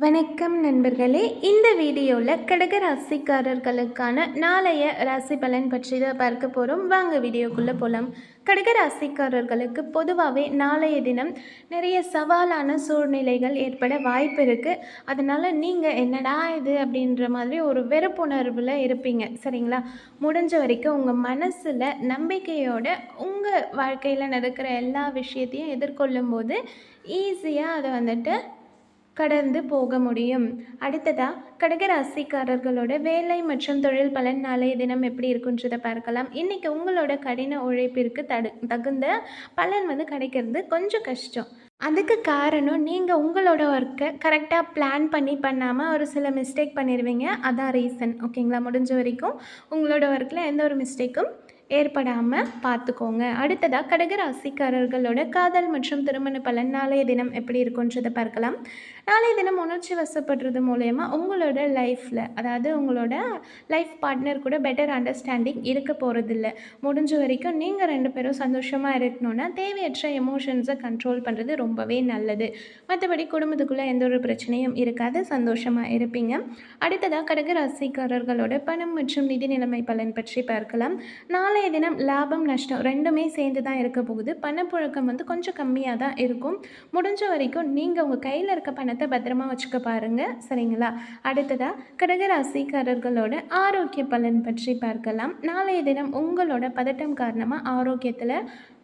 வணக்கம் நண்பர்களே. இந்த வீடியோவில் கடக ராசிக்காரர்களுக்கான நாளைய ராசி பலன் பற்றி தான் பார்க்க போகிறோம். வாங்க வீடியோக்குள்ளே போகலாம். கடக ராசிக்காரர்களுக்கு பொதுவாகவே நாளைய தினம் நிறைய சவாலான சூழ்நிலைகள் ஏற்பட வாய்ப்பு இருக்குது. அதனால் நீங்கள் என்னடா இது அப்படின்ற மாதிரி ஒரு வெறுப்புணர்வில் இருப்பீங்க, சரிங்களா? முடிஞ்ச வரைக்கும் உங்கள் மனசில் நம்பிக்கையோட உங்கள் வாழ்க்கையில் நடக்கிற எல்லா விஷயத்தையும் எதிர்கொள்ளும் போது ஈஸியாக அதை கடந்து போக முடியும். அடுத்ததாக கடகராசிக்காரர்களோட வேலை மற்றும் தொழில் பலன் நாளைய தினம் எப்படி இருக்குன்றதை பார்க்கலாம். இன்றைக்கி உங்களோட கடின உழைப்பிற்கு தகுந்த பலன் கிடைக்கிறது கொஞ்சம் கஷ்டம். அதுக்கு காரணம் நீங்கள் உங்களோட ஒர்க்கை கரெக்டாக பிளான் பண்ணாமல் ஒரு சில மிஸ்டேக் பண்ணிடுவீங்க. அதான் ரீசன், ஓகேங்களா? முடிஞ்ச வரைக்கும் உங்களோட ஒர்க்கில் எந்த ஒரு மிஸ்டேக்கும் ஏற்படாமல் பார்த்துக்கோங்க. அடுத்ததாக கடகராசிக்காரர்களோட காதல் மற்றும் திருமண பலன் நாளைய தினம் எப்படி இருக்குன்றதை பார்க்கலாம். நாளைய தினம் உணர்ச்சி வசப்படுறது மூலயமா உங்களோட லைஃப்பில், அதாவது உங்களோட லைஃப் பார்ட்னர் கூட பெட்டர் அண்டர்ஸ்டாண்டிங் இருக்க போகிறதில்ல. முடிஞ்ச வரைக்கும் நீங்கள் 2 பேரும் சந்தோஷமாக இருக்கணும்னா தேவையற்ற எமோஷன்ஸை கண்ட்ரோல் பண்ணுறது ரொம்பவே நல்லது. மற்றபடி குடும்பத்துக்குள்ளே எந்த ஒரு பிரச்சனையும் இருக்காது, சந்தோஷமாக இருப்பீங்க. அடுத்ததாக கடகராசிக்காரர்களோட பணம் மற்றும் நிதி நிலைமை பலன் பற்றி பார்க்கலாம். நாளைய தினம் லாபம் நஷ்டம் ரெண்டுமே சேர்ந்து தான் இருக்க போகுது. பணப்புழக்கம் கொஞ்சம் கம்மியாக தான் இருக்கும். முடிஞ்ச வரைக்கும் நீங்கள் உங்கள் கையில் இருக்க பணத்தை பத்திரமா வச்சுக்க பாருங்கள், சரிங்களா? அடுத்ததாக கடகராசிக்காரர்களோட ஆரோக்கிய பலன் பற்றி பார்க்கலாம். நாளைய தினம் உங்களோட பதட்டம் காரணமாக ஆரோக்கியத்தில்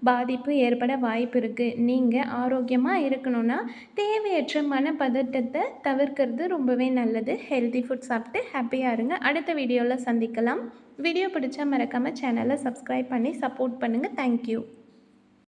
பாதிப்பு ஏற்பட வாய்ப்பு இருக்குது. நீங்கள் ஆரோக்கியமாக இருக்கணும்னா தேவையற்ற மனப்பதட்டத்தை தவிர்க்கிறது ரொம்பவே நல்லது. ஹெல்தி ஃபுட் சாப்பிட்டு ஹாப்பியாக இருங்க. அடுத்த வீடியோவில் சந்திக்கலாம். வீடியோ பிடிச்சா மறக்காமல் சேனலை சப்ஸ்கிரைப் பண்ணி சப்போர்ட் பண்ணுங்கள். தேங்க்யூ.